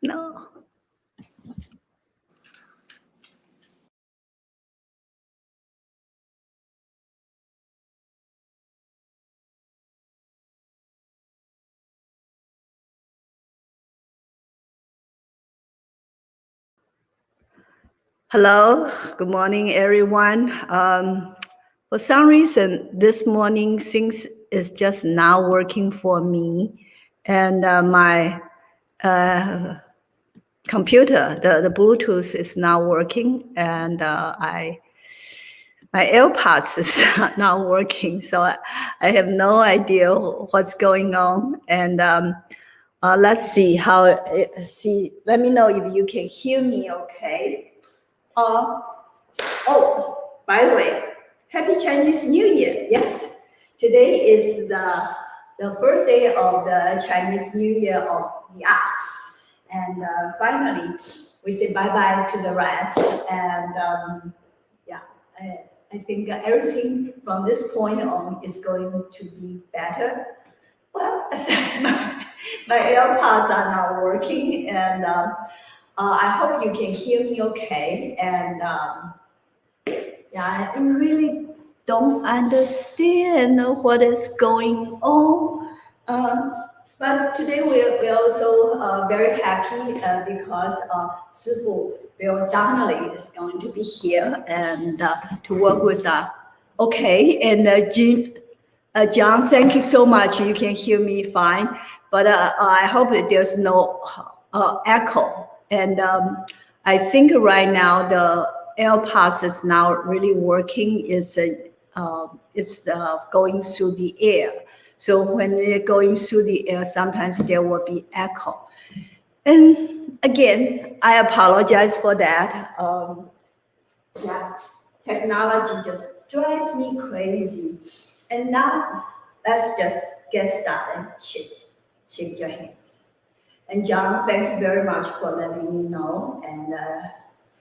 No. Hello, good morning, everyone. For some reason, this morning things is just not working for me, and my computer, the Bluetooth is not working, and my AirPods is not working, so I have no idea what's going on. And let's see how. Let me know if you can hear me, okay? Oh, by the way, Happy Chinese New Year. Yes, today is the first day of the Chinese New Year of the ox. And finally, we say bye-bye to the rats. And yeah, I think everything from this point on is going to be better. Well, my AirPods are not working, and I hope you can hear me okay. And yeah, I really don't understand what is going on. But today we're also very happy because Sifu Bill Donnelly is going to be here and to work with us. Okay, and John, thank you so much. You can hear me fine, but I hope that there's no echo. And I think right now the AirPods is now really working. It's going through the air. So when they're going through the air, sometimes there will be echo. And again, I apologize for that. Yeah, technology just drives me crazy. And now let's just get started. Shake your hands. And John, thank you very much for letting me know. And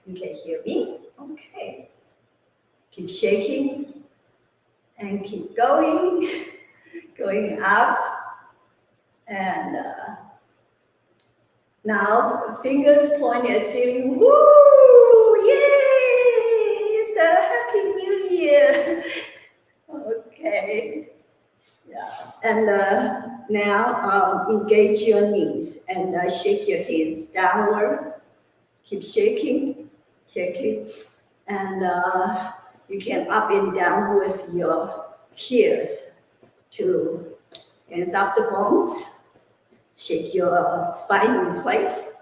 you can hear me. Okay. Keep shaking and keep going, going up. And now fingers point at ceiling. Woo! Yay! It's a happy new year. Okay. Yeah. And now engage your knees and shake your hands downward. Keep shaking, shaking. And you can up and down with your heels to hands up the bones. Shake your spine in place.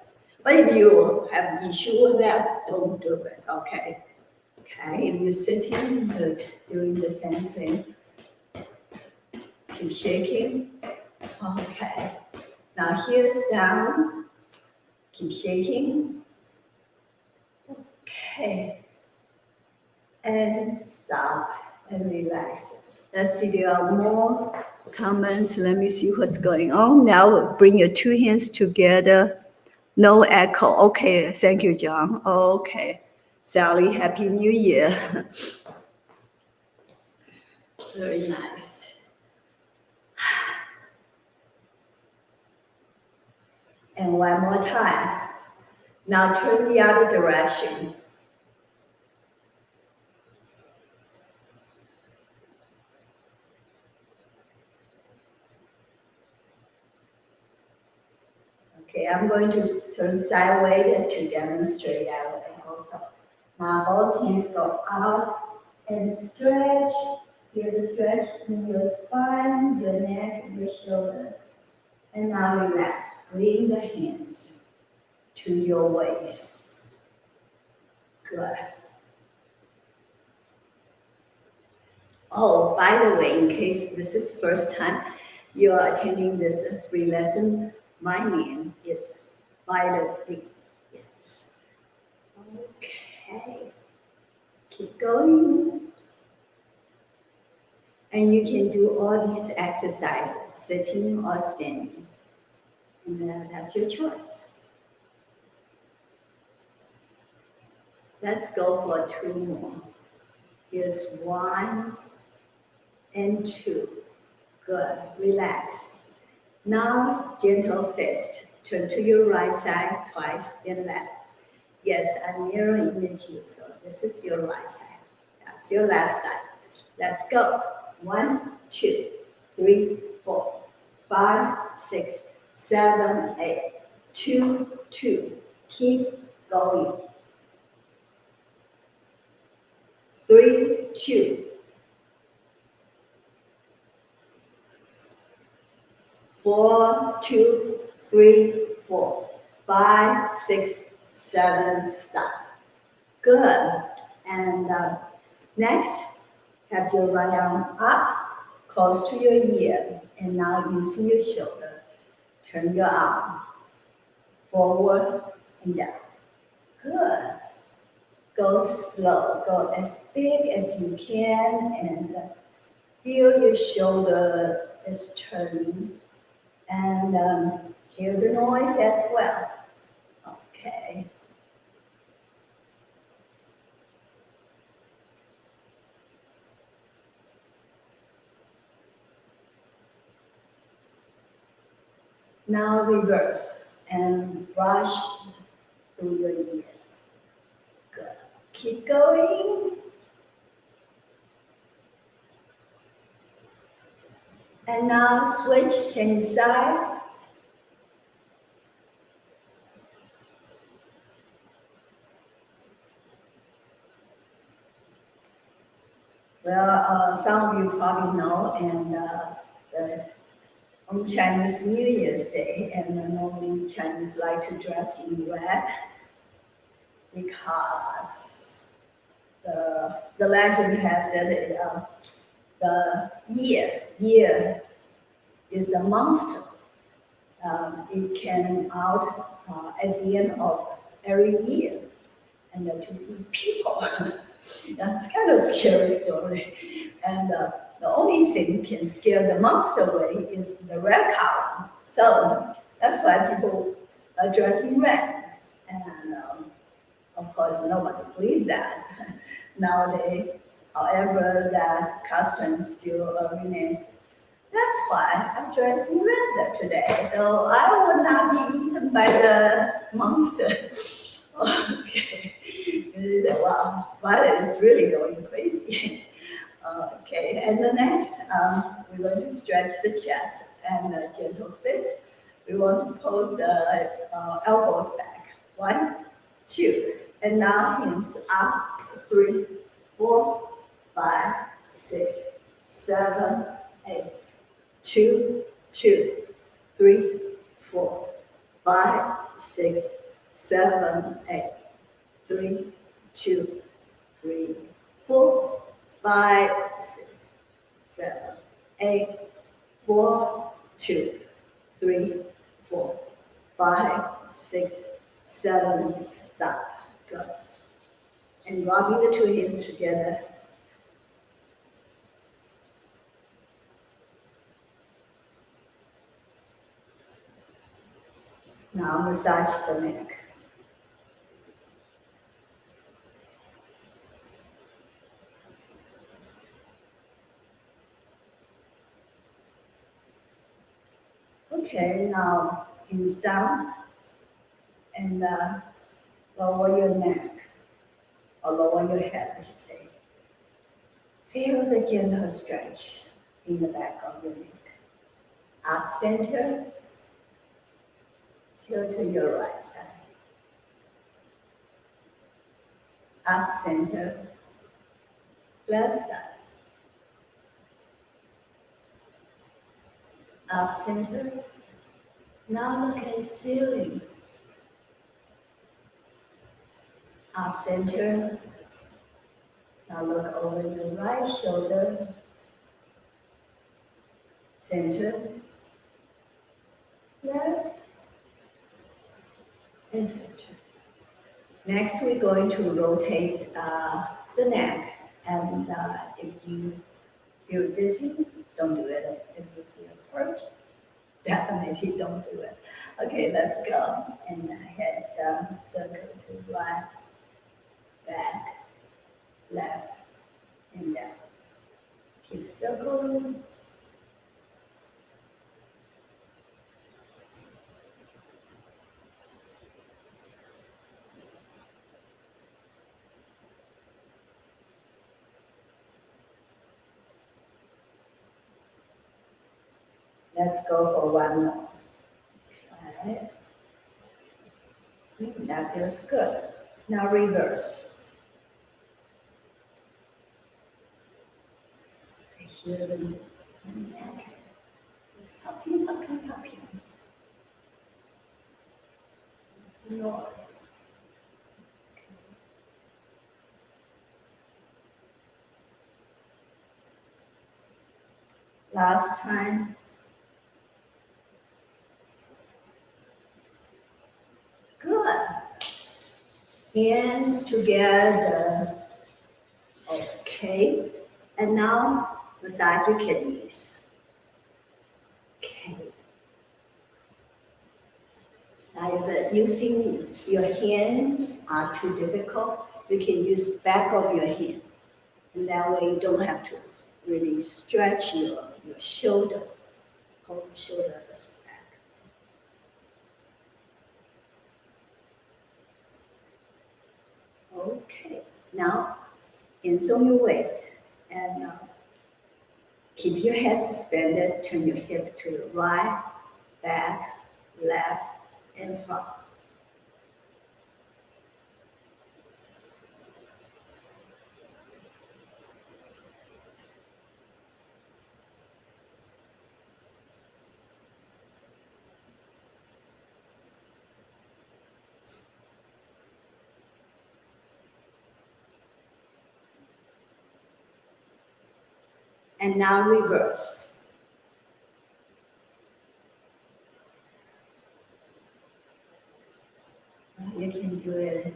But if you have issue with that, don't do it, okay? Okay, if you're sitting, you're doing the same thing. Keep shaking. Okay. Now here's down. Keep shaking. Okay. And stop and relax. Let's see, there are more comments. Let me see what's going on. Now bring your two hands together. No echo. Okay. Thank you, John. Okay. Sally, Happy New Year. Very nice. And one more time. Now turn the other direction. Okay, I'm going to turn sideways to demonstrate that way also. Now both hands go up and stretch. Feel the stretch in your spine, your neck, your shoulders. And now relax. Bring the hands to your waist. Good. Oh, by the way, in case this is first time you are attending this free lesson, my name is Violet Lee. Yes. Okay. Keep going. And you can do all these exercises, sitting or standing. And that's your choice. Let's go for two more. Here's 1 and 2. Good. Relax. Now, gentle fist. Turn to your right side twice, then left. Yes, I mirror image you, so this is your right side. That's your left side. Let's go. 1, 2, 3, 4, 5, 6, 7, 8. 2, 2. Keep going. 3, 2. 4, 2, 3, 4, 5, 6, 7. Stop. Good. And next, have your right arm up, close to your ear. And now using your shoulder, turn your arm forward and down. Good. Go slow. Go as big as you can and feel your shoulder is turning. And hear the noise as well. Okay. Now reverse and brush through your ear. Good. Keep going. And now switch, change side. Well, some of you probably know, and on Chinese New Year's Day, and normally Chinese like to dress in red because the legend has it, the year is a monster. It came out at the end of every year, and to eat people. That's kind of scary story. And the only thing can scare the monster away is the red color. So that's why people are dressing red. And of course, nobody believes that nowadays. However, that custom still remains. That's why I'm dressing red today. So I will not be eaten by the monster. Okay. You say, wow, Violet is really going crazy. Okay, and the next, we're going to stretch the chest and gentle fist. We want to pull the elbows back. 1, 2, and now hands up. 3, 4, 5, 6, 7, 8. 2, 2, 3, 4, 5, 6, 7, 8. 3, 2, 3, 4, 5, 6, 7, 8. 4, 2, 3, 4, 5, 6, 7. Stop. Good. And rubbing the two hands together. Now massage the neck. Okay, now hands down and lower your neck, or lower your head, I should say. Feel the gentle stretch in the back of your neck. Up center, tilt to your right side. Up center, left side. Up center. Now look at the ceiling. Up center. Now look over your right shoulder. Center. Left. And center. Next, we're going to rotate the neck. And if you feel dizzy, don't do it. If you feel hurt, definitely don't do it. Okay, let's go. And head down, circle to right, back, left, and down. Keep circling. Let's go for one more. Okay. That feels good. Now reverse. Here the neck. Just popping, popping, popping. North. Last time. Good. Hands together. Okay. And now massage your kidneys. Okay. Now if using your hands are too difficult, you can use back of your hand. And that way you don't have to really stretch your shoulder, whole shoulders back. Okay, now hands on your waist and keep your head suspended, turn your hip to the right, back, left, and front. And now reverse. You can do it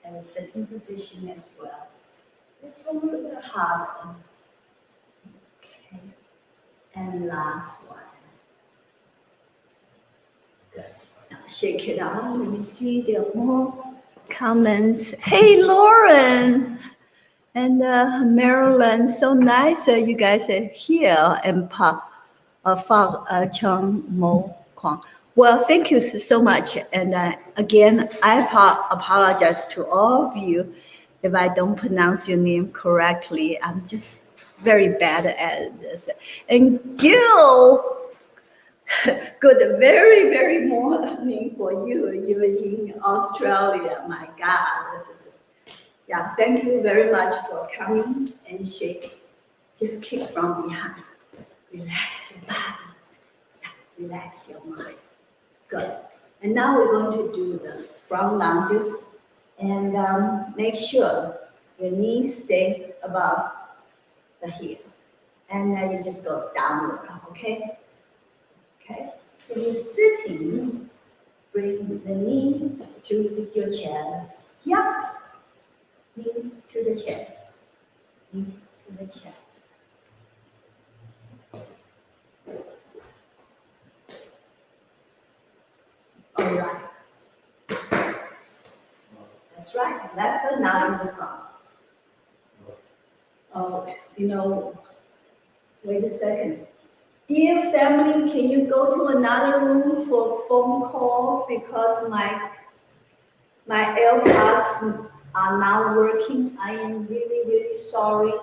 in a sitting position as well. It's a little bit harder. Okay. And last one. Good. Now shake it out. Let me see. There are more comments. Hey, Lauren and Marilyn. So nice you guys are here and Cheng Mo Kwang. Well, thank you so much. And again, I apologize to all of you if I don't pronounce your name correctly. I'm just very bad at this. And Gil, good, very, very morning for you. You're in Australia. My God, this is, yeah, thank you very much for coming and shake. Just kick from behind. Relax your body, relax your mind. Good. And now we're going to do the front lunges and make sure your knees stay above the hip. And now you just go downward, okay? Okay? If you're sitting, bring the knee to your chest. Yeah. Knee to the chest. Knee to the chest. All right. That's right. Left foot now in the front. Oh, you know, wait a second. Dear family, can you go to another room for phone call because my AirPods are not working. I am really, really sorry.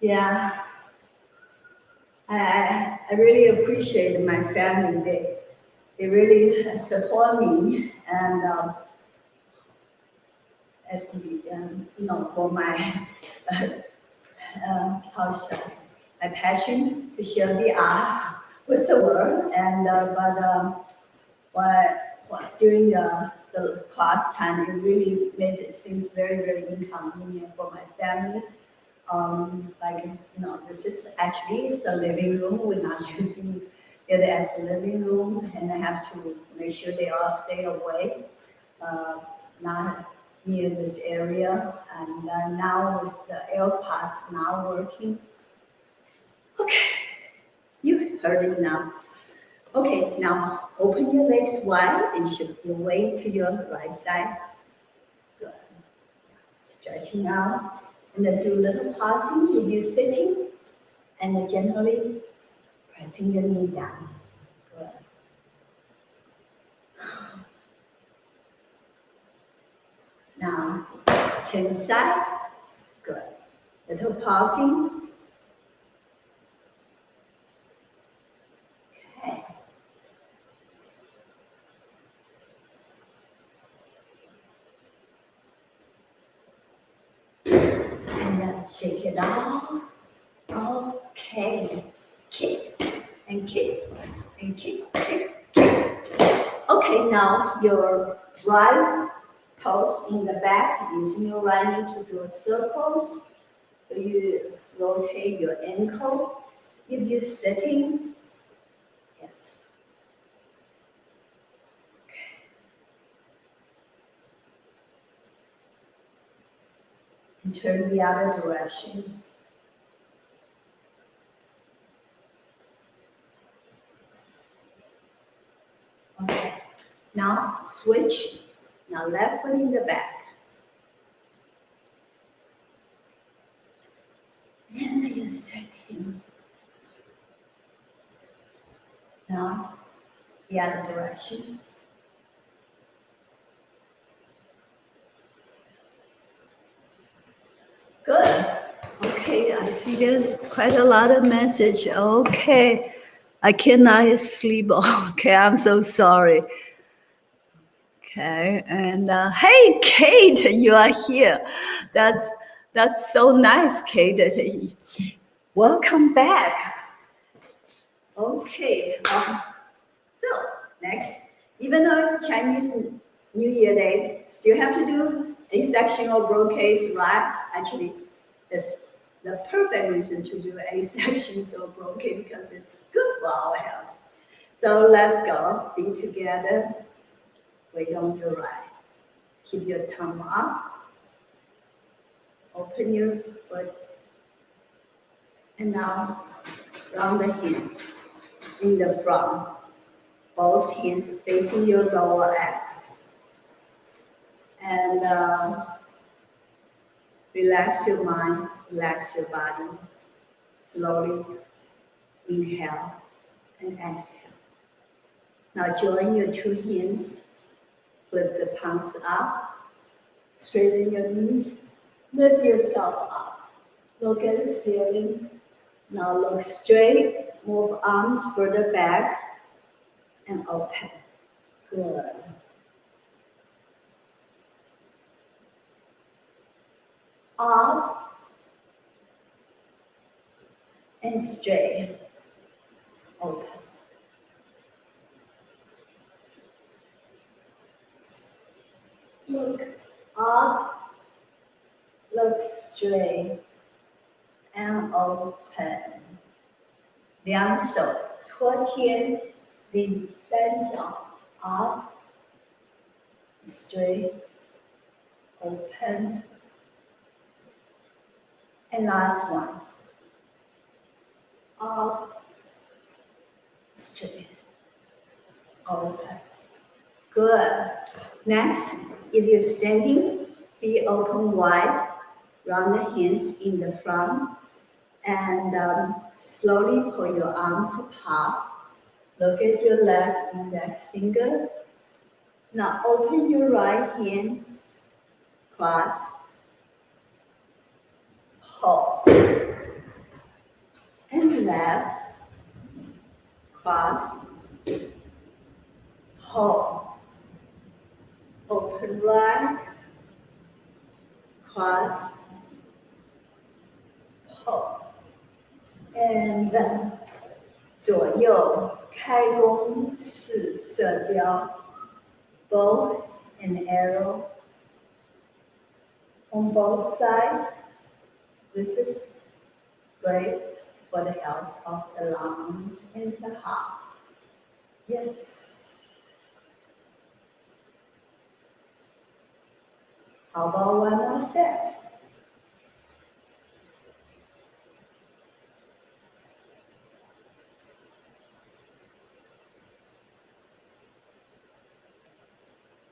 Yeah. I really appreciate my family. They really support me and as you know, for my how should I say, my passion to share the art with the world. And during the class time, it really made it seems very, very inconvenient for my family. Like, you know, this is actually it's a living room. We're not using it as a living room, and I have to make sure they all stay away, not near this area. And now with the AirPods not working, okay, you heard enough. Okay, now open your legs wide and shift your weight to your right side. Good. Stretching out. And then do a little pausing if you're sitting and then gently pressing your knee down. Good. Now, change side. Good. Little pausing. shake it out. Okay. Kick and kick and kick, kick, kick. Okay, now your right toes in the back, using your right knee to draw circles. So you rotate your ankle. If you're sitting, yes. Okay. And turn the other direction. Okay. Now switch. Now left foot in the back. And you set him. Now the other direction. Good. Okay, I see there's quite a lot of message. Okay, I cannot sleep. Okay, I'm so sorry. Okay, and hey, Kate, you are here. That's so nice, Kate. Welcome back. Okay, so next, even though it's Chinese New Year Day, still have to do asectional brocades, right? Actually, it's the perfect reason to do asectional brocade because it's good for our health. So let's go. Feet together. Weight on your right. Keep your thumb up. Open your foot. And now round the hands in the front. Both hands facing your lower abs. And relax your mind, relax your body. Slowly inhale and exhale. Now join your two hands, flip the palms up, straighten your knees, lift yourself up. Look at the ceiling. Now look straight, move arms further back and open. Good. Up and straight. Open. Look up, look straight and open. 两手托天，领三角 up, straight, open. And last one. Up, straight, open. Good. Next, if you're standing, feet open wide, round the hands in the front, and slowly pull your arms apart. Look at your left index finger. Now open your right hand, cross, hold, and left, cross, hold. Open right, cross, hold. And then 左右开弓式射标 bow and arrow on both sides. This is great for the health of the lungs and the heart. Yes. How about one more set?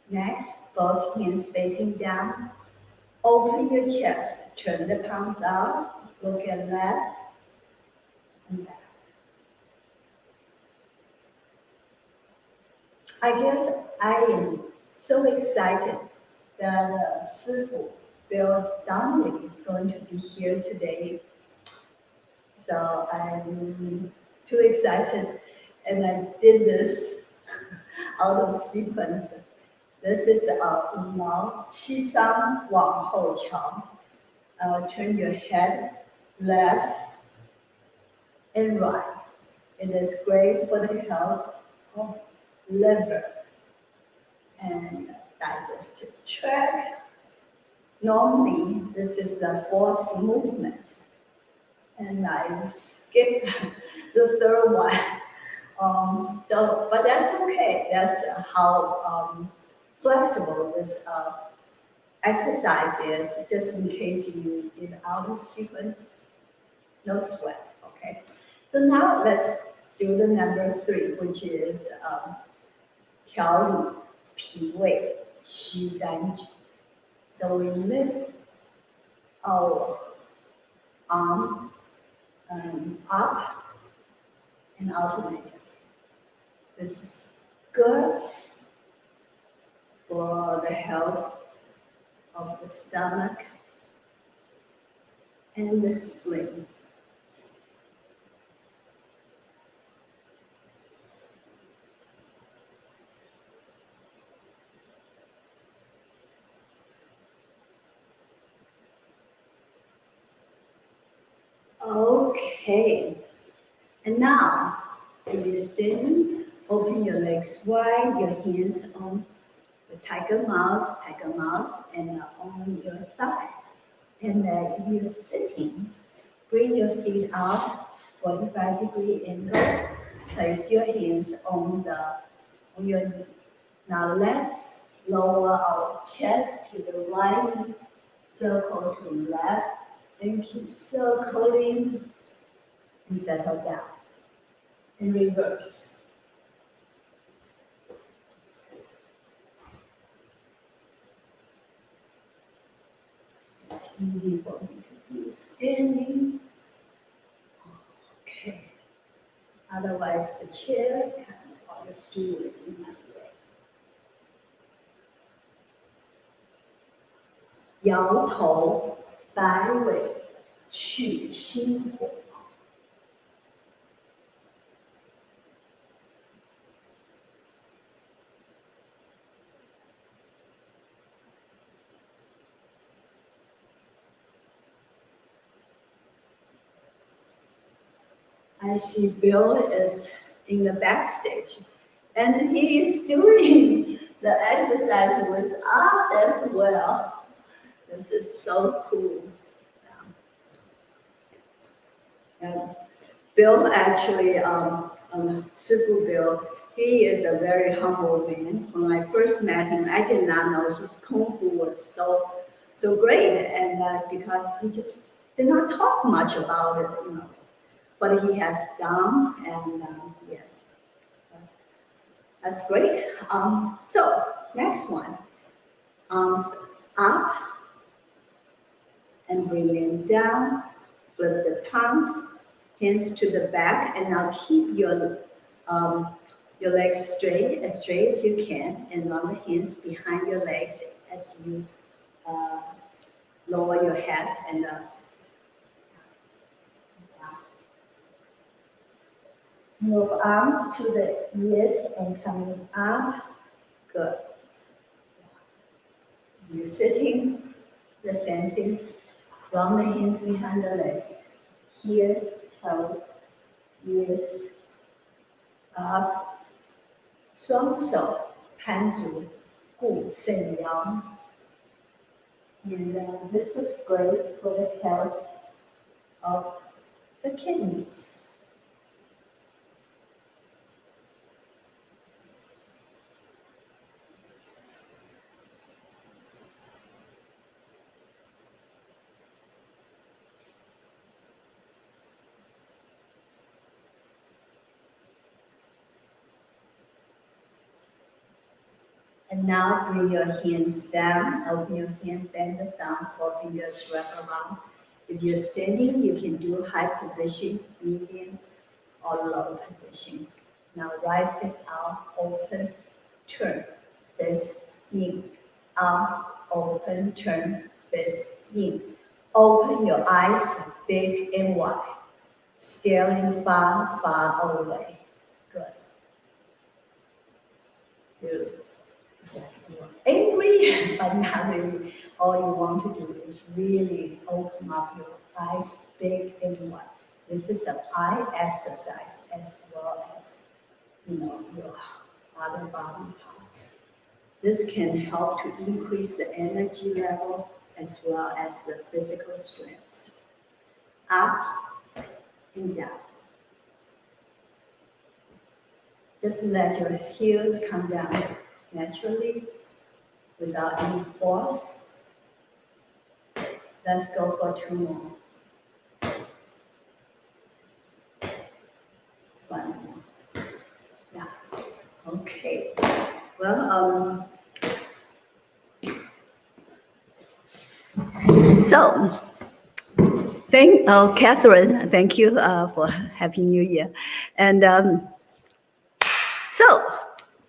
Next, both hands facing down. Open your chest, turn the palms out, look at left and back. I guess I am so excited that Sifu Bill Donnelly is going to be here today. So I'm too excited, and I did this out of sequence. This is 五毛七伤往后桥. Turn your head left and right. It is great for the health of liver and digestive tract. Normally, this is the fourth movement, and I skip the third one. But that's okay. That's how flexible this exercise is. Just in case you get out of sequence, no sweat. Okay. So now let's do the number 3, which is 调理脾胃虚肝指. So we lift our arm up and alternate. This is good for the health of the stomach and the spleen. Okay, and now if you're standing, open your legs wide, your hands on the tiger mouse, and on your thigh. And if you're sitting, bring your feet out, 45-degree angle. Place your hands on your knee. Now let's lower our chest to the right, circle to the left, and keep circling and settle down. And reverse. It's easy for me to do standing. Okay. Otherwise, the chair or the stool is in my way. 摇头摆尾去心火. I see Bill is in the backstage, and he is doing the exercise with us as well. This is so cool. And Bill actually, Sifu Bill, he is a very humble man. When I first met him, I did not know his kung fu was so great, and because he just did not talk much about it, But he has done, and yes, that's great. So next one, arms up and bring them down. Flip the palms, hands to the back, and now keep your legs straight as you can, and run the hands behind your legs as you lower your head and. Move arms to the ears and coming up. Good. You're sitting, the same thing. Run the hands behind the legs. Here, toes, ears, up. 双手盘足，顾肾阳. And this is great for the health of the kidneys. And now bring your hands down, open your hand, bend the thumb, 4 fingers wrap around. If you're standing, you can do high position, medium, or low position. Now right fist out, open, turn, fist in, out, open, turn, fist in. Open your eyes big and wide, staring far, far away. Good. Good. Exactly. you're angry, but not really. All you want to do is really open up your eyes big and wide. This is an eye exercise as well as your other body parts. This can help to increase the energy level as well as the physical strength. Up and down. Just let your heels come down naturally without any force. Let's go for 2 more. 1 more. Yeah. Okay. Well, so Catherine, thank you for Happy New Year. And so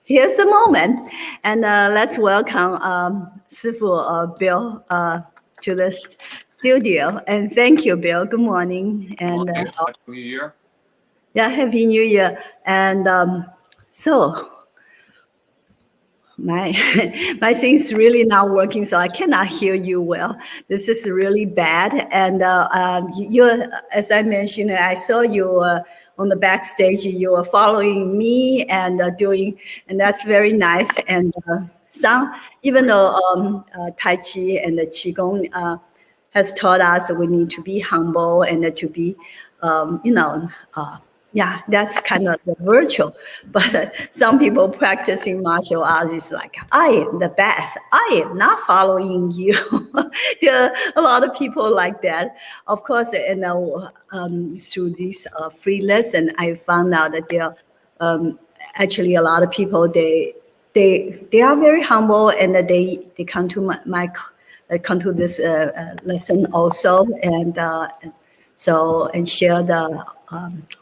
here's the moment. And let's welcome Sifu Bill to the studio. And thank you, Bill. Good morning. And Happy New Year. Yeah, Happy New Year. And so my my thing's really not working, so I cannot hear you well. This is really bad. And you, as I mentioned, I saw you on the backstage. You were following me and and that's very nice. And even though Tai Chi and the Qigong has taught us we need to be humble and to be, yeah, that's kind of the virtual. But some people practicing martial arts is like, I am the best. I am not following you. There are a lot of people like that. Of course, through this free lesson, I found out that there are actually a lot of people, they are very humble and they come to my come to this lesson also, and share the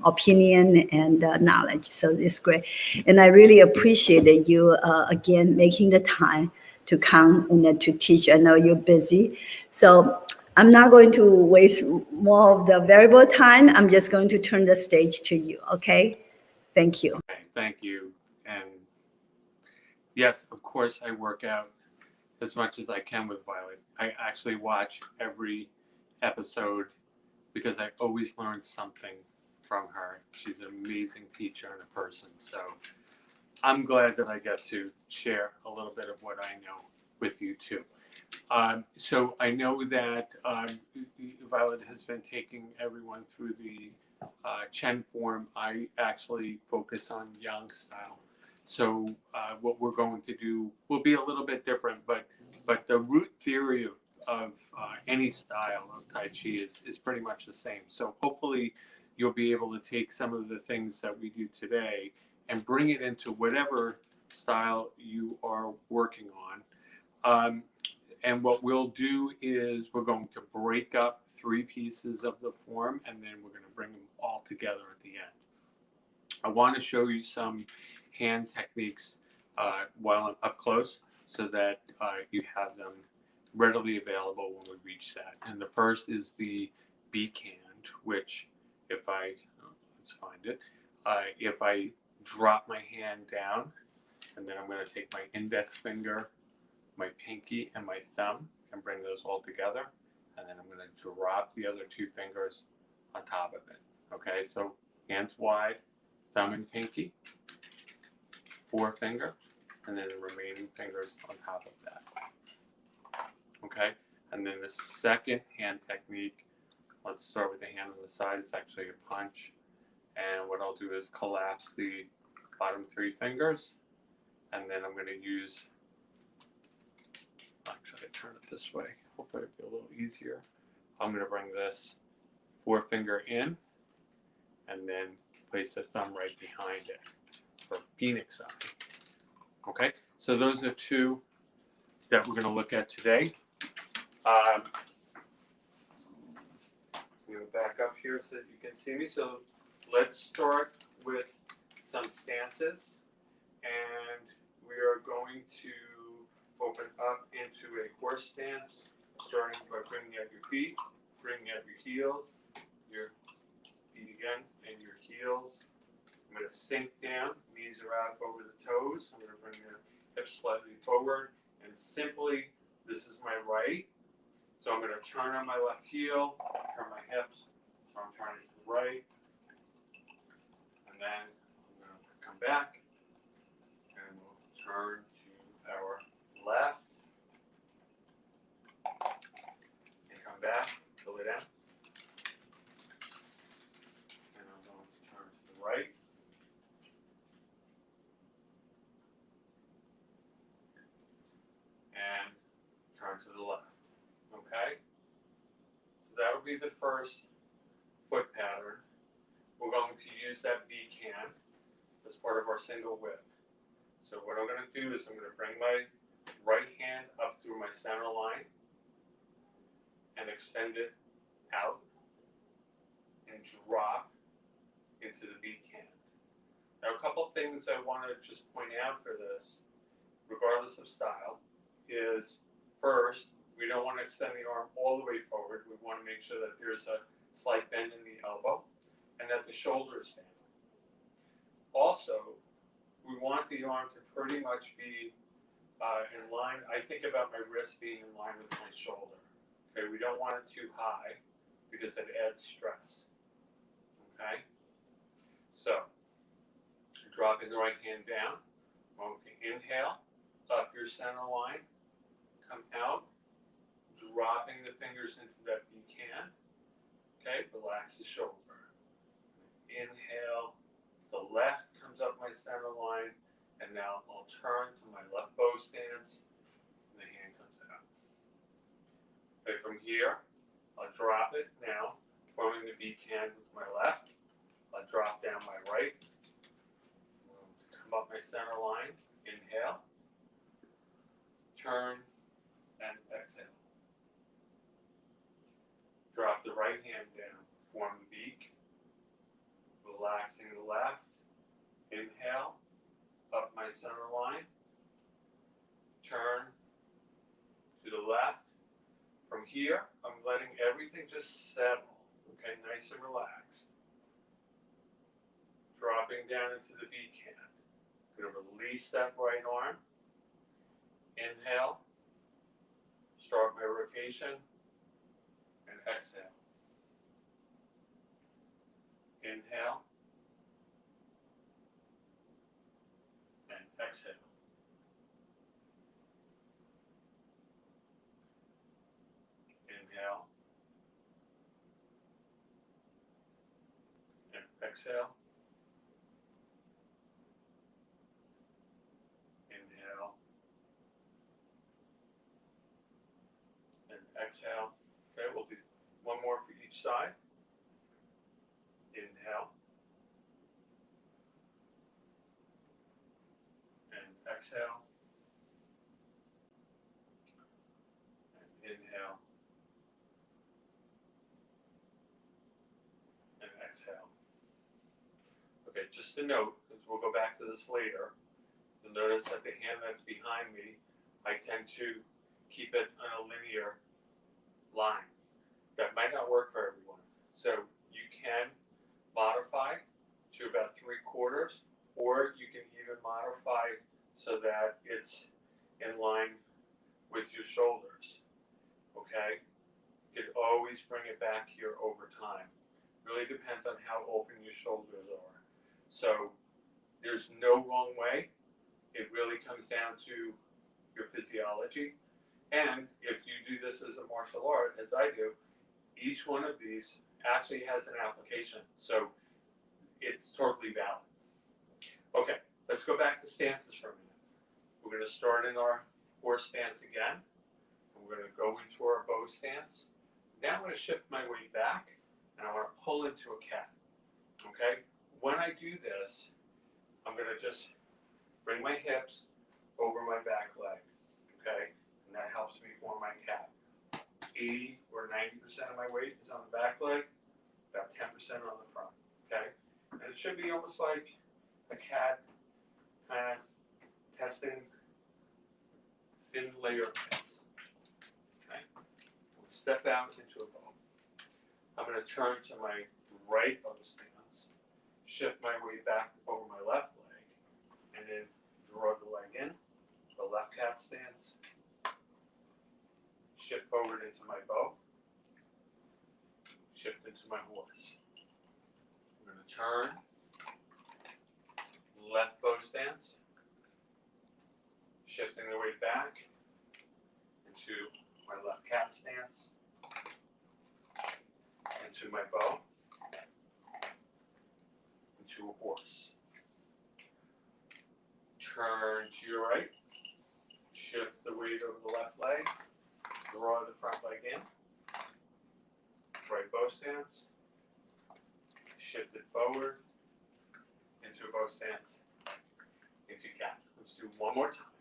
opinion and knowledge. So it's great, and I really appreciate you again making the time to come and to teach. I know you're busy, so I'm not going to waste more of the variable time. I'm just going to turn the stage to you. Okay, thank you. Okay, thank you. And yes, of course, I work out as much as I can with Violet. I actually watch every episode because I always learn something from her. She's an amazing teacher and a person. So I'm glad that I get to share a little bit of what I know with you too. So I know that Violet has been taking everyone through the Chen form. I actually focus on Yang style. So what we're going to do will be a little bit different, but the root theory of any style of Tai Chi is pretty much the same. So hopefully you'll be able to take some of the things that we do today and bring it into whatever style you are working on. And what we'll do is we're going to break up 3 pieces of the form, and then we're going to bring them all together at the end. I want to show you some hand techniques while I'm up close so that you have them readily available when we reach that. And the first is the beak hand, which if I, let's find it, if I drop my hand down, and then I'm going to take my index finger, my pinky, and my thumb and bring those all together, and then I'm going to drop the other 2 fingers on top of it. Okay, so hands wide, thumb and pinky, 4-finger, and then the remaining fingers on top of that. Okay, and then the second hand technique, let's start with the hand on the side. It's actually a punch, and what I'll do is collapse the bottom 3 fingers, and then I'm going to use, actually I turn it this way, hopefully it'll be a little easier. I'm going to bring this 4-finger in and then place the thumb right behind it for Phoenix eye. Okay, so those are 2 that we're going to look at today. I'm going to back up here so that you can see me. So let's start with some stances, and we are going to open up into a horse stance, starting by bringing out your feet, bringing out your heels, your feet again, and your heels. I'm going to sink down, knees are out over the toes. I'm going to bring the hips slightly forward, and simply, this is my right. So I'm going to turn on my left heel, turn my hips, so I'm turning to the right, and then I'm going to come back, and we'll turn to our left, and come back, pull it in, and I'm going to turn to the right, and turn to the left, okay? So that'll be the first foot pattern. We're going to use that V-can as part of our single whip. So what I'm going to do is I'm going to bring my right hand up through my center line and extend it out and drop into the V-can. Now a couple things I want to just point out for this, regardless of style, is first, we don't want to extend the arm all the way forward. We want to make sure that there's a slight bend in the elbow and that the shoulder is down. Also, we want the arm to pretty much be in line. I think about my wrist being in line with my shoulder. Okay, we don't want it too high because it adds stress. Okay, so dropping the right hand down, going to inhale up your center line, come out, dropping the fingers into that V-can. Okay, relax the shoulder. Inhale, the left comes up my center line, and now I'll turn to my left bow stance, and the hand comes out. Okay, from here, I'll drop it now, forming the V-can with my left. I'll drop down my right, come up my center line, inhale, turn, and exhale. Drop the right hand down, form the beak, relaxing the left, inhale, up my center line, turn to the left. From here, I'm letting everything just settle, okay, nice and relaxed. Dropping down into the V-can. Gonna release that right arm. Inhale, start my rotation, and exhale. Inhale, and exhale. Inhale, and exhale. Inhale, and exhale. Okay, we'll do one more for each side. Inhale, and exhale. And inhale, and exhale. Okay, just a note, because we'll go back to this later, you'll notice that the hand that's behind me, I tend to keep it on a linear line. That might not work for everyone. So you can modify to about 3/4, or you can even modify so that it's in line with your shoulders. Okay? You could always bring it back here over time. Really depends on how open your shoulders are. So there's no wrong way. It really comes down to your physiology. And if you do this as a martial art, as I do, each one of these actually has an application. So it's totally valid. Okay, let's go back to stances for a minute. We're going to start in our horse stance again. And we're going to go into our bow stance. Now I'm going to shift my weight back, and I want to pull into a cat. Okay? When I do this, I'm going to just bring my hips over my back leg. Okay? And that helps me form my cat. 80 or 90% of my weight is on the back leg, about 10% on the front. Okay? And it should be almost like a cat kind of testing thin layer pits. Okay? We'll step out into a bow. I'm going to turn to my right bow stance, shift my weight back over my left leg, and then draw the leg in, the left cat stance. Shift forward into my bow. Shift into my horse. I'm going to turn. Left bow stance. Shifting the weight back into my left cat stance. Into my bow. Into a horse. Turn to your right. Shift the weight over the left leg. Draw the front leg in. Right bow stance. Shift it forward. Into a bow stance. Into cat. Let's do one more time.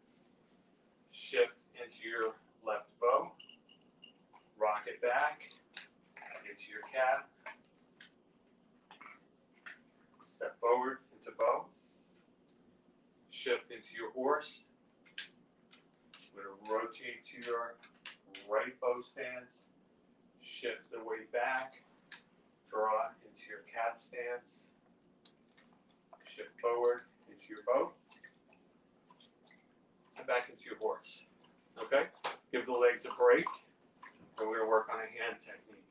Shift into your left bow. Rock it back. Into your cat. Step forward into bow. Shift into your horse. I'm going to rotate to your right bow stance. Shift the weight back. Draw into your cat stance. Shift forward into your bow. And back into your horse. Okay? Give the legs a break. And we're going to work on a hand technique.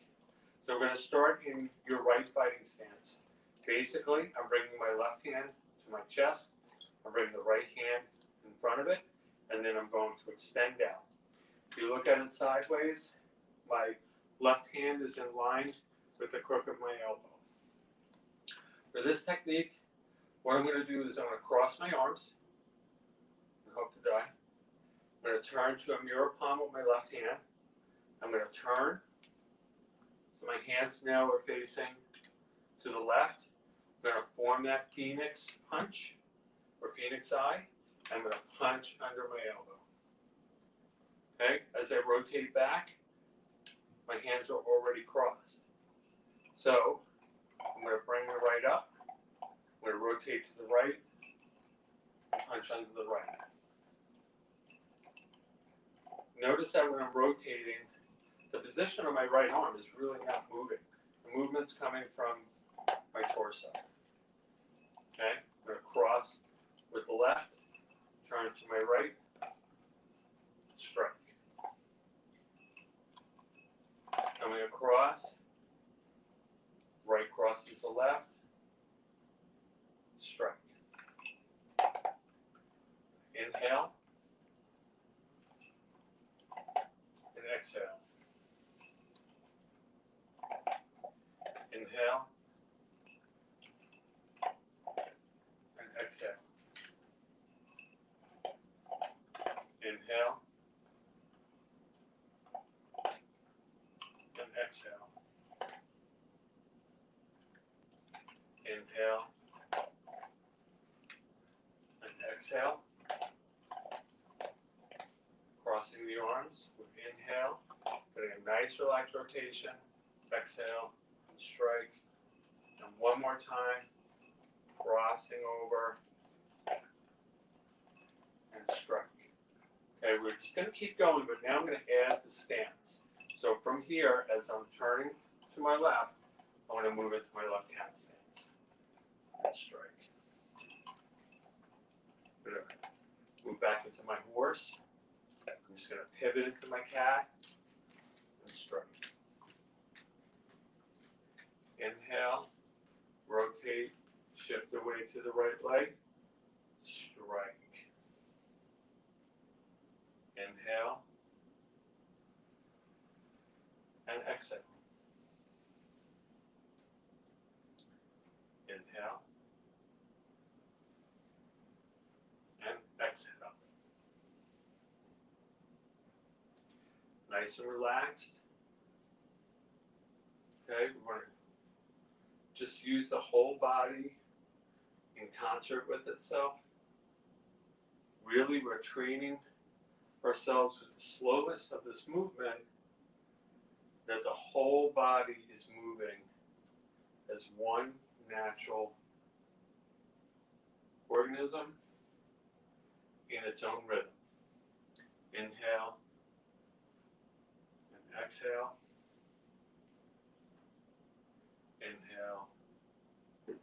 So we're going to start in your right fighting stance. Basically, I'm bringing my left hand to my chest. I'm bringing the right hand in front of it. And then I'm going to extend out. If you look at it sideways, my left hand is in line with the crook of my elbow. For this technique, what I'm going to do is I'm going to cross my arms and hope to die. I'm going to turn to a mirror palm with my left hand. I'm going to turn. So my hands now are facing to the left. I'm going to form that phoenix punch or phoenix eye. I'm going to punch under my elbow. Okay, as I rotate back, my hands are already crossed. So I'm going to bring the right up. I'm going to rotate to the right, punch under the right. Notice that when I'm rotating, the position of my right arm is really not moving. The movement's coming from my torso. Okay, I'm going to cross with the left, turn to my right, strike. I'm going to cross, right crosses the left, strike. Inhale, and exhale. Inhale, and exhale. Inhale, and exhale. Inhale, and exhale. Crossing the arms with inhale, getting a nice relaxed rotation. Exhale, and strike. And one more time, crossing over and strike. Okay, we're just going to keep going, but now I'm going to add the stance. So from here, as I'm turning to my left, I want to move into my left cat stance and strike. I'm going to move back into my horse. I'm just going to pivot into my cat and strike. Inhale, rotate, shift the weight to the right leg, strike. Inhale, and exhale. Inhale, and exhale. Nice and relaxed. Okay, we're going to just use the whole body in concert with itself. Really, we're training ourselves with the slowness of this movement, that the whole body is moving as one natural organism in its own rhythm. Inhale and exhale. Inhale and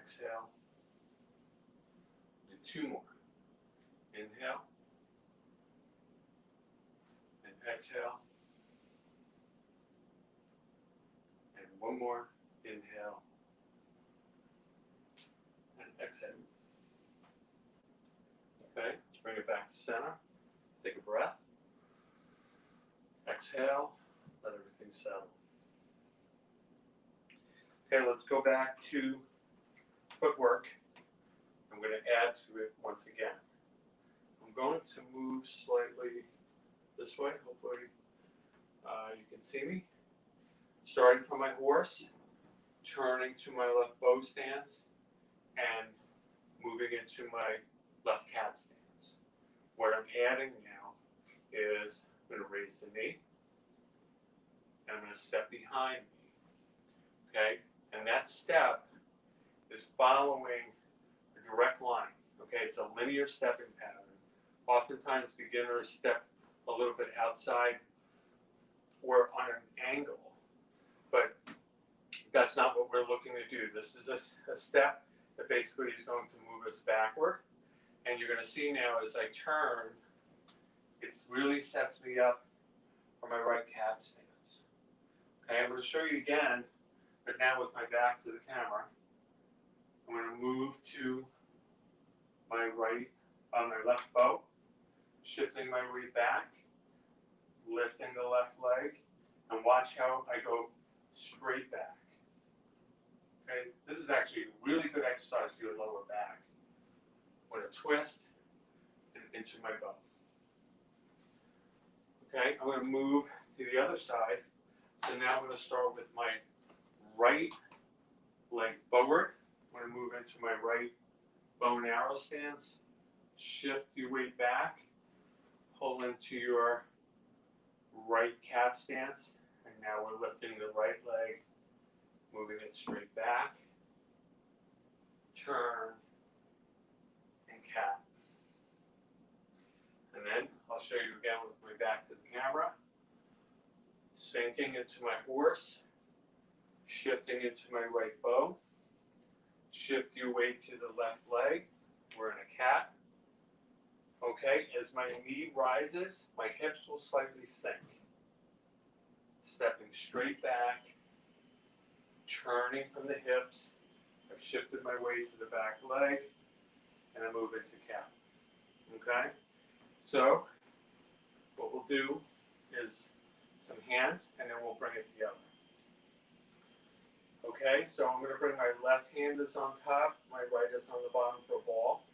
exhale. Do two more. Inhale. And exhale. And one more. Inhale. And exhale. Okay, let's bring it back to center. Take a breath. Exhale. Let everything settle. Okay, let's go back to footwork. I'm going to add to it once again. I'm going to move slightly this way. Hopefully you can see me. Starting from my horse, turning to my left bow stance, and moving into my left cat stance. What I'm adding now is I'm going to raise the knee, and I'm going to step behind me. Okay, and that step is following a direct line. Okay, it's a linear stepping pattern. Oftentimes beginners step a little bit outside or on an angle, but that's not what we're looking to do. This is a step that basically is going to move us backward. And you're going to see now as I turn, it really sets me up for my right cat stance. Okay, I'm going to show you again, but now with my back to the camera. I'm going to move to my right, on my left bow, shifting my weight back, lifting the left leg, and watch how I go straight back. Okay, this is actually a really good exercise for your lower back. With a twist and into my bow. Okay, I'm going to move to the other side. So now I'm going to start with my right leg forward. I'm going to move into my right bow and arrow stance. Shift your weight back. Pull into your right cat stance. And now we're lifting the right leg, moving it straight back. Turn. Cat. And then I'll show you again with my back to the camera. Sinking into my horse. Shifting into my right bow. Shift your weight to the left leg. We're in a cat. Okay, as my knee rises, my hips will slightly sink. Stepping straight back. Turning from the hips. I've shifted my weight to the back leg. And I move into cat. Okay? So, what we'll do is some hands, and then we'll bring it together. Okay, so I'm going to bring my left hand is on top, my right is on the bottom for a ball.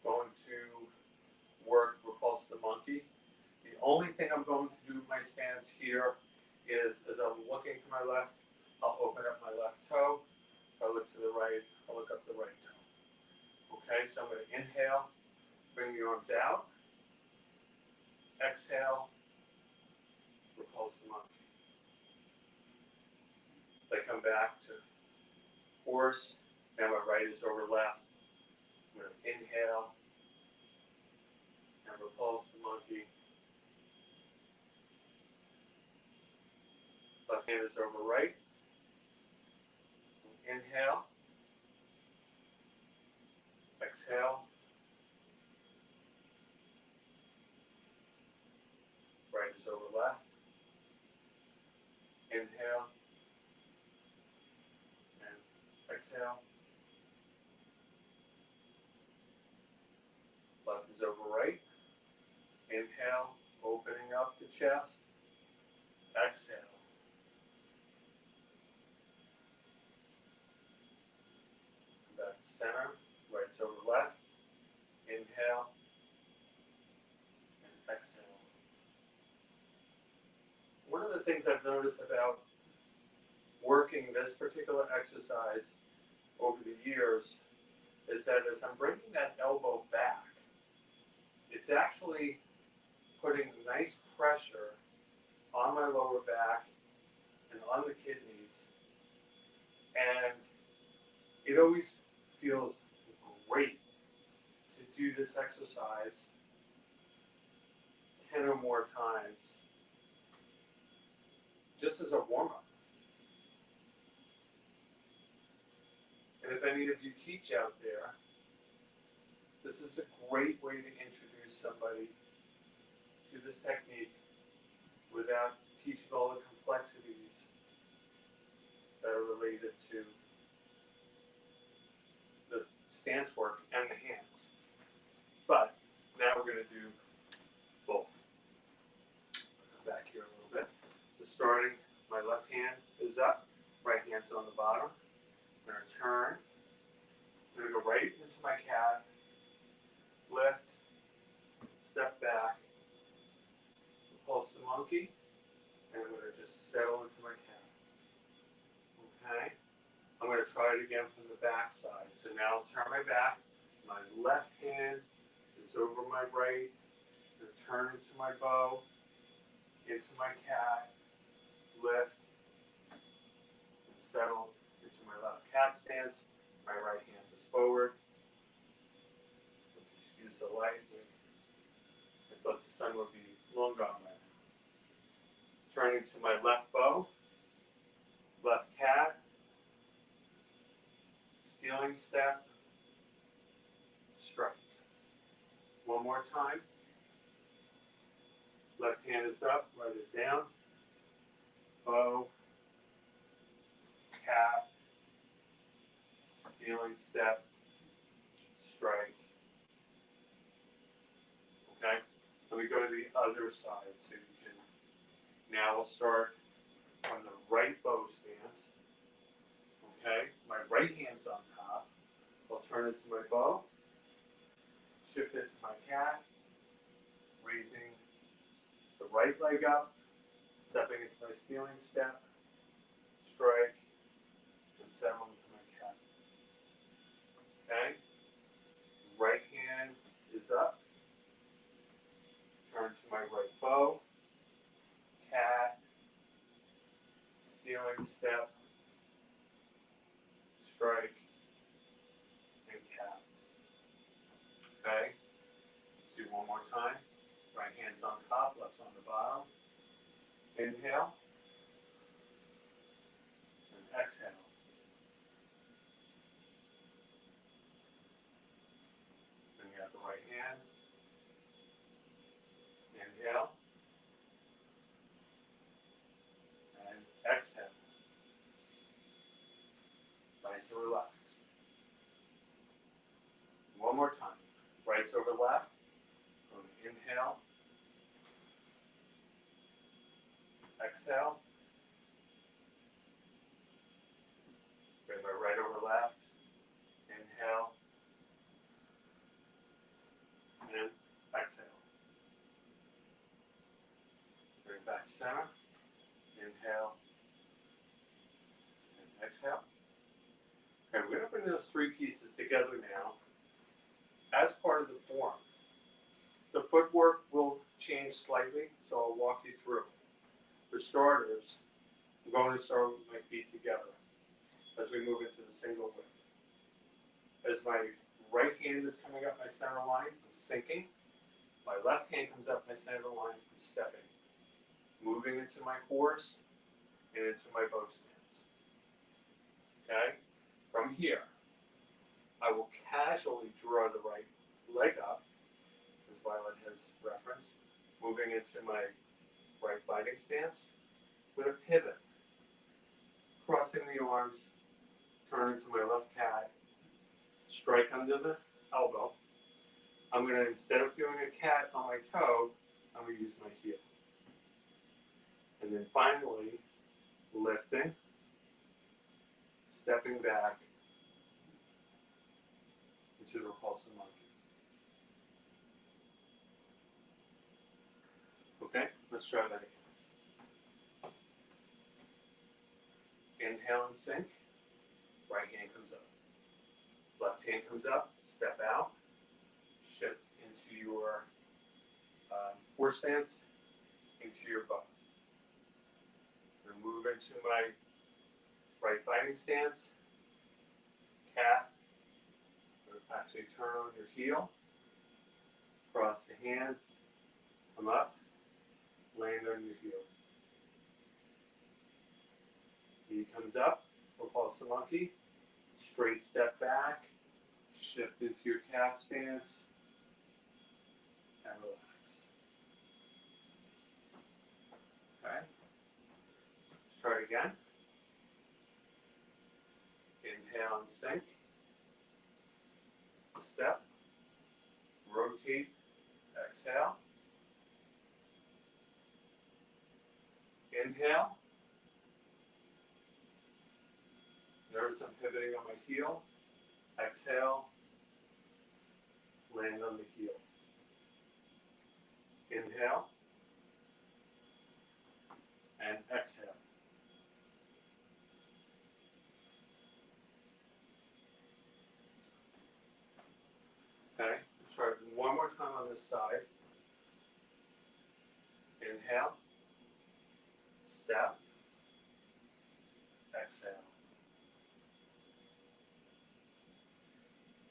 Going to work repulse the monkey. The only thing I'm going to do with my stance here is, as I'm looking to my left, I'll open up my left toe. If I look to the right, I'll look up the right toe. Okay, so I'm going to inhale, bring the arms out. Exhale, repulse the monkey. As I come back to horse, now my right is over left. I'm going to inhale and repulse the monkey. Left hand is over right. Inhale. Exhale. Right is over left. Inhale. And exhale. Left is over right. Inhale, opening up the chest. Exhale. Back to center. Right's over left. Inhale. And exhale. One of the things I've noticed about working this particular exercise over the years is that as I'm bringing that elbow back, it's actually putting nice pressure on my lower back and on the kidneys. And it always feels great to do this exercise 10 or more times just as a warm-up. And if any of you teach out there, this is a great way to introduce somebody do this technique without teaching all the complexities that are related to the stance work and the hands. But now we're going to do both. Come back here a little bit. So starting, my left hand is up, right hand's on the bottom. I'm going to turn. I'm going to go right into my cat, lift, step back, pulse the monkey, and I'm going to just settle into my cat. Okay? I'm going to try it again from the back side. So now I'll turn my back. My left hand is over my right. I'm going to turn into my bow, into my cat, lift, and settle into my left cat stance. My right hand is forward. Excuse the light. I thought the sun would be long gone by now. Turning to my left bow, left cat, stealing step, strike. One more time. Left hand is up, right is down. Bow, cat, stealing step, strike. Okay? Let me go to the other side so you can. Now we'll start on the right bow stance. Okay? My right hand's on top. I'll turn into my bow, shift into my cat, raising the right leg up, stepping into my stealing step, strike, and settle into my cat. Okay? Right hand is up. Turn to my right bow, cat, stealing step, strike, and cat. Okay? Let's do one more time. Right hand's on top, left's on the bottom. Inhale. And exhale. Then you have the right hand. Inhale. And exhale. Nice and relaxed. One more time. Right's over left. Inhale. Exhale. Bring my right over left. Inhale. And exhale. Bring back center. Inhale. And exhale. Okay, we're going to bring those three pieces together now as part of the form. The footwork will change slightly, so I'll walk you through. For starters, I'm going to start with my feet together as we move into the single whip. As my right hand is coming up my center line, I'm sinking. My left hand comes up my center line, I'm stepping. Moving into my horse and into my bow stance. Okay? From here, I will casually draw the right leg up, as Violet has referenced, moving into my right fighting stance with a pivot. Crossing the arms, turning to my left cat, strike under the elbow. I'm going to, instead of doing a cat on my toe, I'm going to use my heel. And then finally, lifting, stepping back into the repulsive monkey. Okay, let's try that again. Inhale and sink. Right hand comes up. Left hand comes up, step out, shift into your horse stance, into your bow. I'm going to move into my right fighting stance, cat. Actually turn on your heel, cross the hands, come up, land on your heel. Knee comes up, repulsive monkey, straight step back, shift into your cat stance, and relax. Okay. Let's try it again. Inhale and sink. Step. Rotate. Exhale. Inhale. Notice I'm pivoting on my heel. Exhale. Land on the heel. Inhale. And exhale. Okay, let's try it one more time on this side. Inhale. Step. Exhale.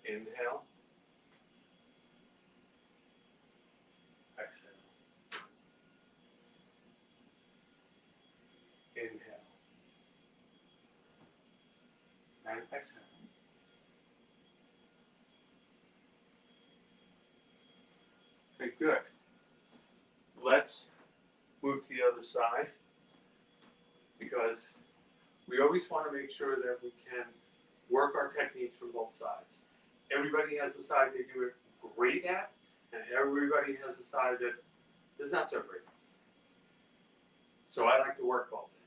Inhale. Exhale. Inhale. And exhale. Okay, good. Let's move to the other side because we always want to make sure that we can work our techniques from both sides. Everybody has the side they do it great at, and everybody has the side that is not so great. So I like to work both.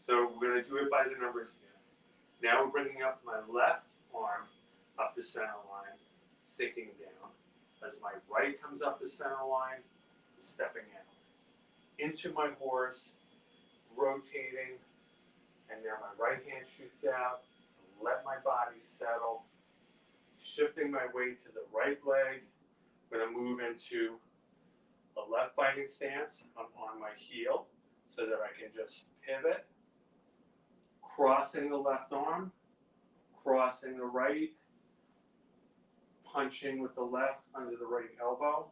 So we're going to do it by the numbers again. Now we're bringing up my left arm up the center line, sinking down. As my right comes up the center line, stepping out. Into my horse, rotating, and now my right hand shoots out. Let my body settle. Shifting my weight to the right leg. I'm going to move into a left fighting stance. I'm on my heel so that I can just pivot. Crossing the left arm, crossing the right, punching with the left under the right elbow,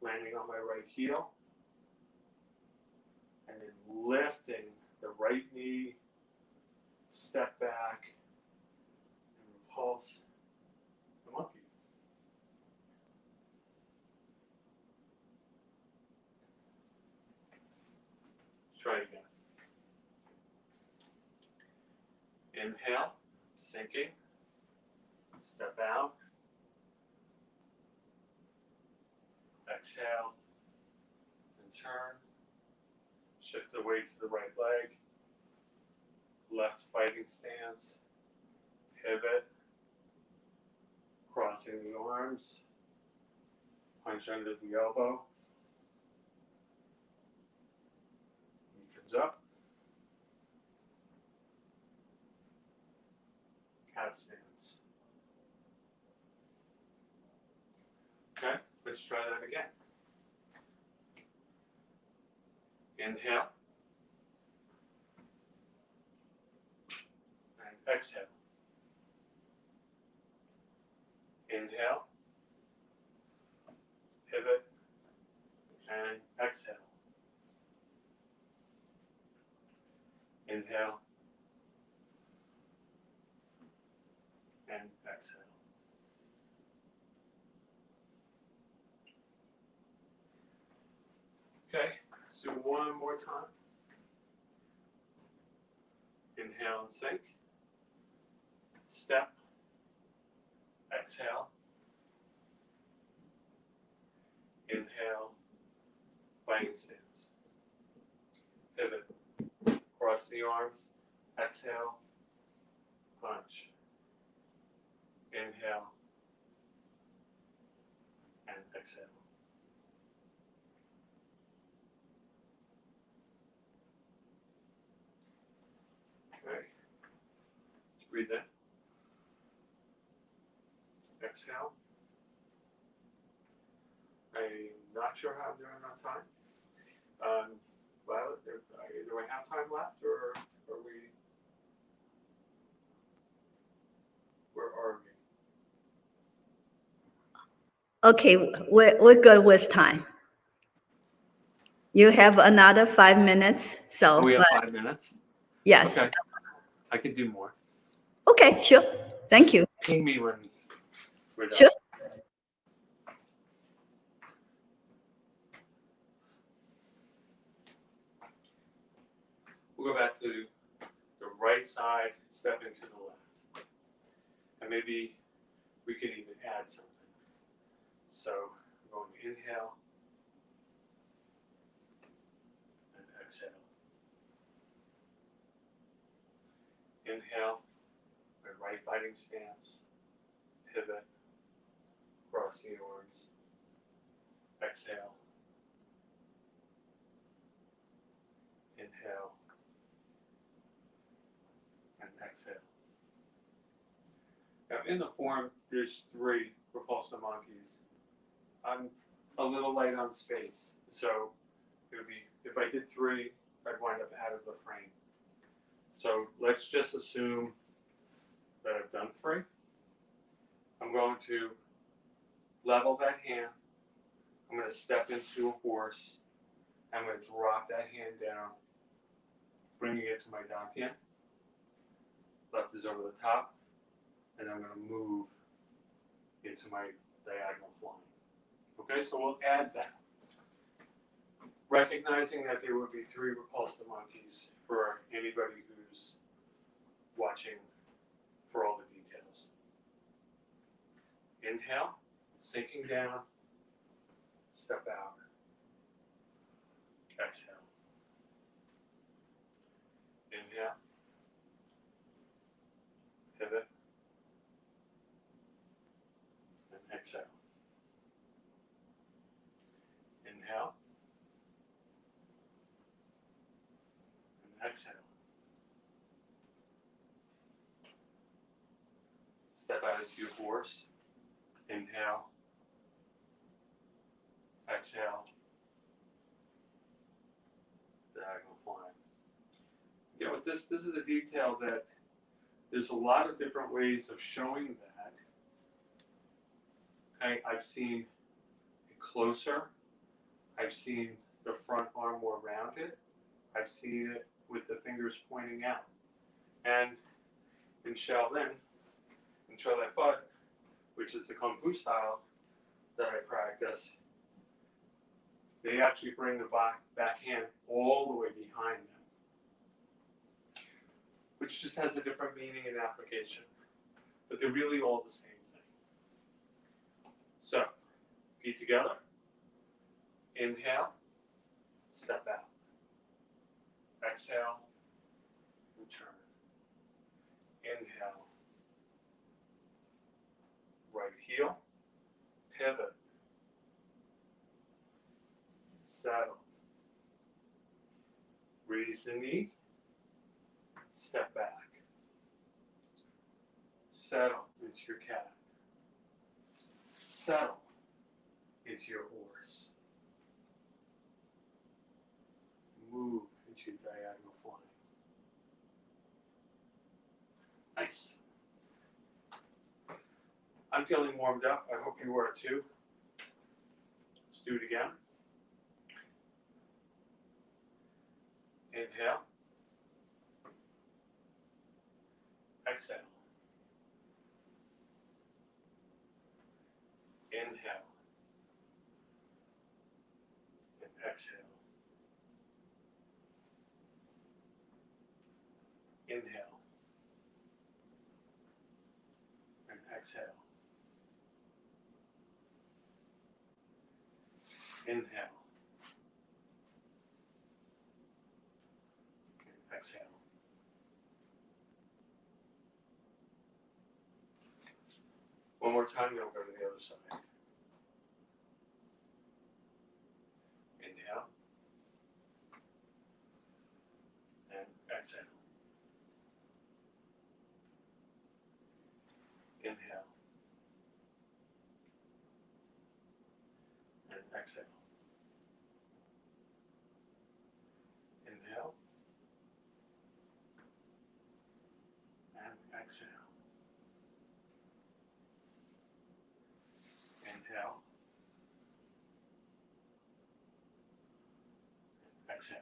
landing on my right heel, and then lifting the right knee, step back, and repulse the monkey. Let's try it again. Inhale, sinking, step out, exhale, and turn, shift the weight to the right leg, left fighting stance, pivot, crossing the arms, punch under the elbow, knee comes up, cat stance. Okay, let's try that again. Inhale. And exhale. Inhale. Pivot. And exhale. Inhale. And exhale. Okay, let's do one more time. Inhale and sink. Step. Exhale. Inhale. Fighting stance. Pivot. Cross the arms. Exhale. Punch. Inhale. And exhale. Okay. Breathe in. Exhale. I'm not sure how I'm doing on time. Violet, do I have time left, or are we? Where are we? Okay, we're good with time. You have another 5 minutes, so. Oh, we have 5 minutes? Yes. Okay. I could do more. Okay, sure. Thank you. Ping me when we're done. Sure. We'll go back to the right side, step into the left. And maybe we can even add something. So I'm going to inhale and exhale. Inhale, my right fighting stance, pivot, cross the arms, exhale, inhale, and exhale. Now in the form, there's 3 repulsive monkeys. I'm a little light on space, so it would be, if I did 3, I'd wind up out of the frame. So let's just assume that I've done 3. I'm going to level that hand. I'm going to step into a horse. I'm going to drop that hand down, bringing it to my dantian. Left is over the top, and I'm going to move into my diagonal flying. Okay, so we'll add that. Recognizing that there would be 3 repulsive monkeys for anybody who's watching for all the details. Inhale, sinking down, step out. Exhale. Inhale, pivot, and exhale. Inhale, and exhale. Step out into your horse. Inhale, exhale, diagonal flying. You know, this is a detail that there's a lot of different ways of showing that. Okay, I've seen it closer. I've seen the front arm more rounded. I've seen it with the fingers pointing out. And in Shaolin, in Cholet Fut, which is the Kung Fu style that I practice, they actually bring the back hand all the way behind them, which just has a different meaning and application. But they're really all the same thing. So, feet together. Inhale, step out. Exhale, return. Inhale, right heel, pivot, settle. Raise the knee, step back. Settle into your cat. Settle into your horse. Move into diagonal flying. Nice. I'm feeling warmed up. I hope you are too. Let's do it again. Inhale. Exhale. Inhale. And exhale. Inhale. And exhale. Inhale. And exhale. One more time, then we'll go to the other side. Inhale. And exhale. Inhale. And exhale. Inhale. And exhale. Inhale. And exhale.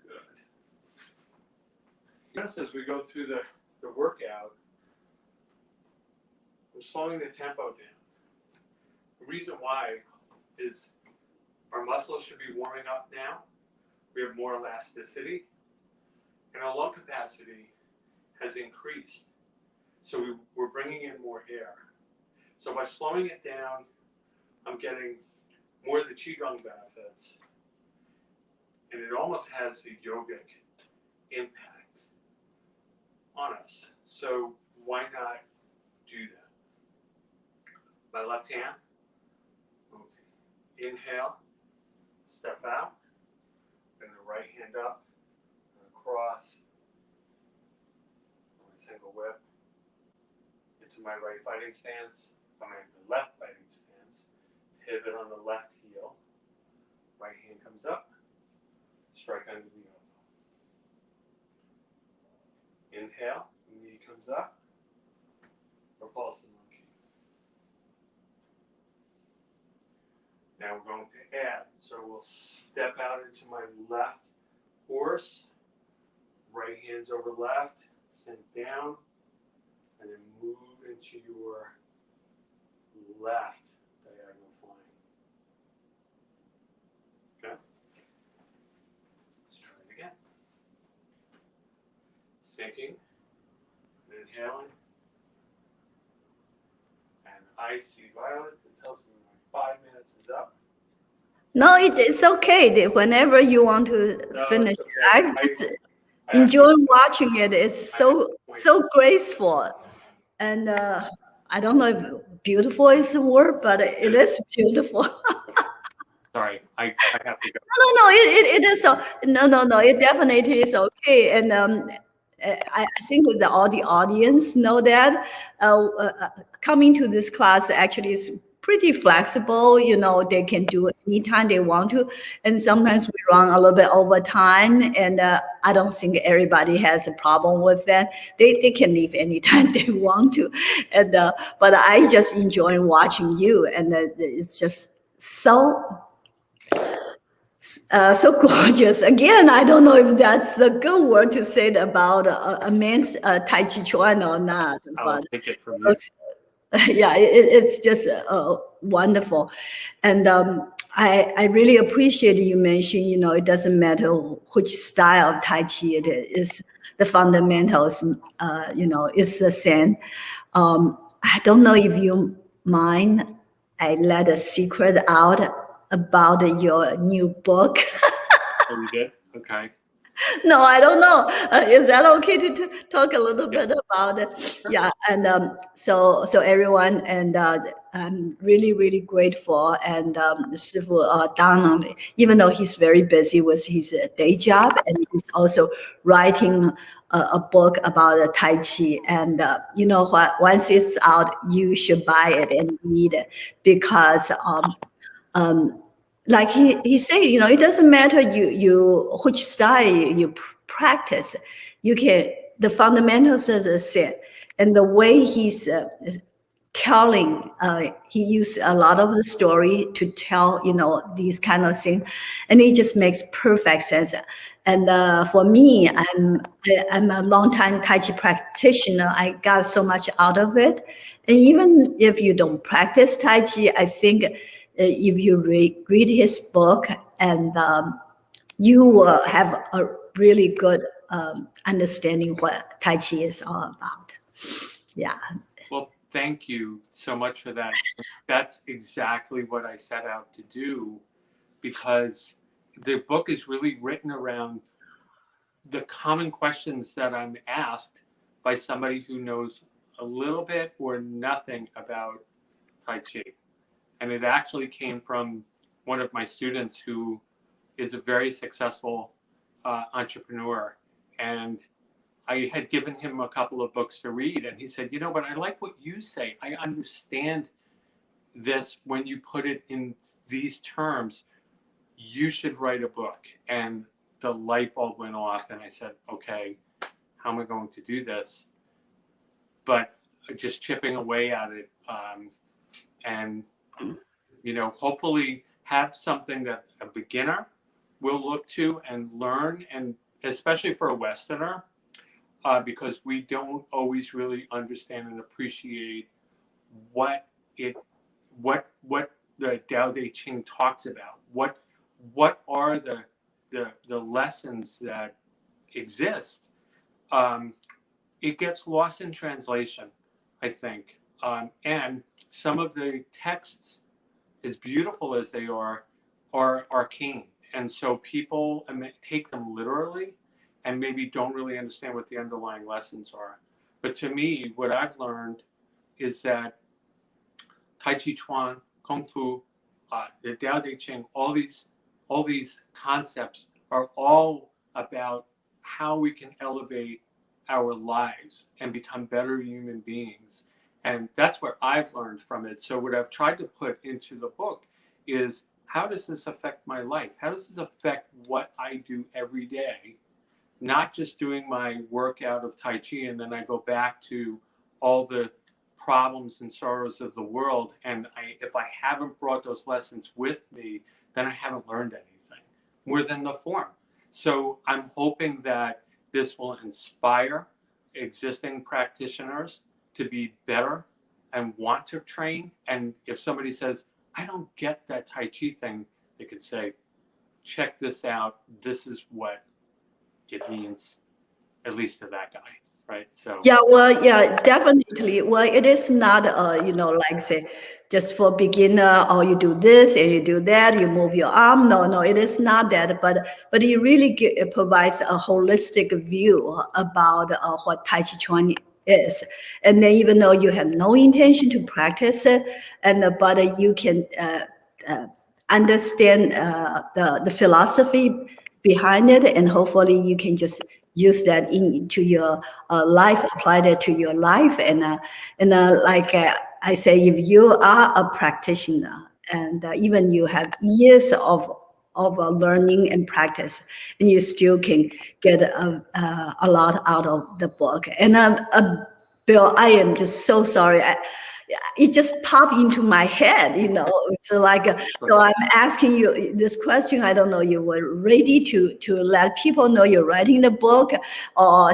Good. Just as we go through the workout, I'm slowing the tempo down. The reason why is Our muscles should be warming up now. We have more elasticity, and our lung capacity has increased. So we're bringing in more air. So by slowing it down, I'm getting more of the Qigong benefits. And it almost has a yogic impact on us. So why not do that? My left hand, okay. Inhale, step out, then the right hand up and across, single whip into my right fighting stance, my left fighting stance, pivot on the left heel, right hand comes up, strike under the elbow. Inhale, knee comes up, repulse the monkey. Now we're going to add. So we'll step out into my left horse, right hand's over left, sink down, and then move into your left diagonal flying. Okay? Let's try it again. Sinking, inhaling, and I see Violet that tells me my 5 minutes is up. No, it's okay. Whenever you want to finish, Okay. I just enjoy watching it. It's so graceful, and I don't know if beautiful is the word, but it is beautiful. Sorry, I have to go. No, it is so. No, it definitely is okay. And I think that all the audience know that coming to this class actually is pretty flexible. You know, they can do it anytime they want to. And sometimes we run a little bit over time, and I don't think everybody has a problem with that. They can leave anytime they want to. And but I just enjoy watching you, and it's just so so gorgeous. Again, I don't know if that's the good word to say about a man's Tai Chi Chuan or not, I'll but take it from you. yeah, it's just wonderful. And I really appreciate you mentioned, you know, it doesn't matter which style of Tai Chi it is, the fundamentals, you know, is the same. I don't know if you mind, I let a secret out about your new book. Oh, you did? Okay. No, I don't know. Is that okay to talk a little bit about it? Sure. Yeah, and so everyone, and I'm really grateful. And Sifu Dang, even though he's very busy with his day job, and he's also writing a book about Tai Chi. And you know what? Once it's out, you should buy it and read it, because like he said, you know, it doesn't matter you which style you practice, you can, the fundamentals is the same. And the way he's telling, he used a lot of the story to tell, you know, these kind of things, and it just makes perfect sense. And for me, I'm a long-time Tai Chi practitioner. I got so much out of it. And even if you don't practice Tai Chi, I think if you read his book, and you will have a really good understanding what Tai Chi is all about. Yeah. Well, thank you so much for that. That's exactly what I set out to do, because the book is really written around the common questions that I'm asked by somebody who knows a little bit or nothing about Tai Chi. And it actually came from one of my students who is a very successful entrepreneur. And I had given him a couple of books to read, and he said, you know, but I like what you say. I understand this when you put it in these terms. You should write a book. And the light bulb went off, and I said, okay, how am I going to do this? But just chipping away at it, and you know, hopefully have something that a beginner will look to and learn, and especially for a Westerner, because we don't always really understand and appreciate what the Tao Te Ching talks about. What are the lessons that exist? It gets lost in translation, I think. And some of the texts, as beautiful as they are arcane. And so people take them literally and maybe don't really understand what the underlying lessons are. But to me, what I've learned is that Tai Chi Chuan, Kung Fu, the Tao Te Ching, all these concepts are all about how we can elevate our lives and become better human beings. And that's what I've learned from it. So what I've tried to put into the book is, how does this affect my life? How does this affect what I do every day? Not just doing my workout of Tai Chi and then I go back to all the problems and sorrows of the world. And if I haven't brought those lessons with me, then I haven't learned anything more than the form. So I'm hoping that this will inspire existing practitioners to be better and want to train. And if somebody says, I don't get that Tai Chi thing, they could say, check this out. This is what it means, at least to that guy, right? So Yeah, well, yeah, definitely. Well, it is not, like say, just for beginner, or you do this and you do that, you move your arm. No, no, it is not that. But it really it provides a holistic view about what Tai Chi Chuan is. And then even though you have no intention to practice it, but you can understand the philosophy behind it, and hopefully you can just use that into your life, apply that to your life, like I say, if you are a practitioner and even you have years of learning and practice, and you still can get a lot out of the book. And Bill, I am just so sorry. It just popped into my head, So so I'm asking you this question. I don't know you were ready to let people know you're writing the book, or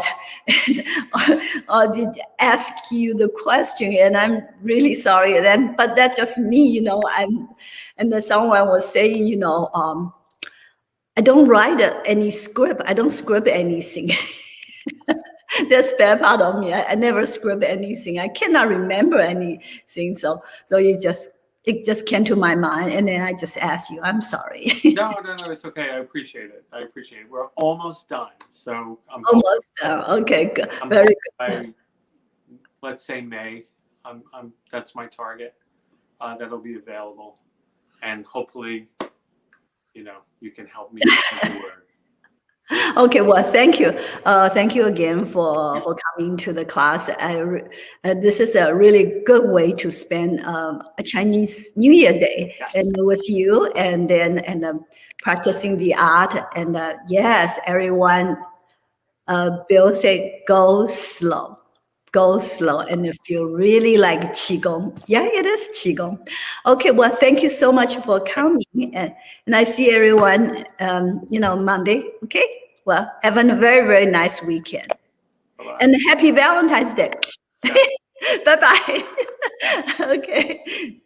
or did ask you the question. And I'm really sorry. But that's just me, and then someone was saying, I don't write any script. I don't script anything. That's bad part of me. I never script anything. I cannot remember anything. So it just came to my mind, and then I just asked you. I'm sorry. no, it's okay. I appreciate it. We're almost done. So I'm Almost okay, good. I'm Very by, let's say May. That's my target. That'll be available, and hopefully, you can help me spread the word. Okay, well, thank you. Thank you again for coming to the class. This is a really good way to spend a Chinese New Year day, Yes. and with you, and then practicing the art. And yes, everyone. Bill said, go slow. Go slow, and if you really like Qigong, yeah, it is Qigong. Okay, well, thank you so much for coming, and I see everyone, Monday. Okay, well, have a very, very nice weekend. Bye-bye. And happy Valentine's Day. Bye-bye. Okay.